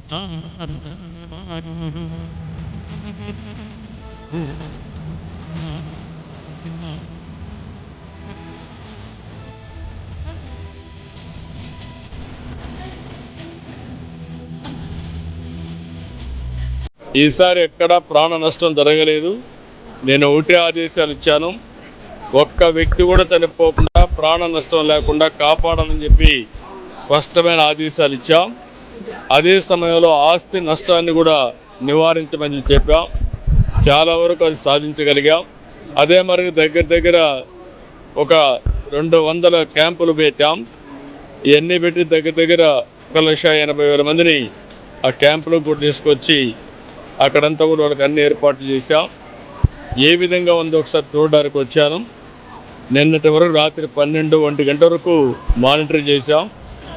ఈసారి ఎక్కడా ప్రాణ నష్టం జరగలేదు. నేను ఒకటే ఆదేశాలు ఇచ్చాను, ఒక్క వ్యక్తి కూడా చనిపోకుండా ప్రాణ నష్టం లేకుండా కాపాడాలని చెప్పి స్పష్టమైన ఆదేశాలు ఇచ్చాం. అదే సమయంలో ఆస్తి నష్టాన్ని కూడా నివారించమని చెప్పాం. చాలా వరకు అది సాధించగలిగాం. అదే మరి దగ్గర ఒక 200 క్యాంపులు పెట్టాం. ఇవన్నీ పెట్టి దగ్గర 1,80,000 మందిని ఆ క్యాంపులో కూడా తీసుకొచ్చి అక్కడంతా కూడా వాళ్ళకి అన్ని ఏర్పాట్లు చేశాం. ఏ విధంగా ఉందో ఒకసారి చూడడానికి వచ్చాను. నిన్నటి వరకు రాత్రి 12-1 గంట వరకు మానిటర్ చేశాం.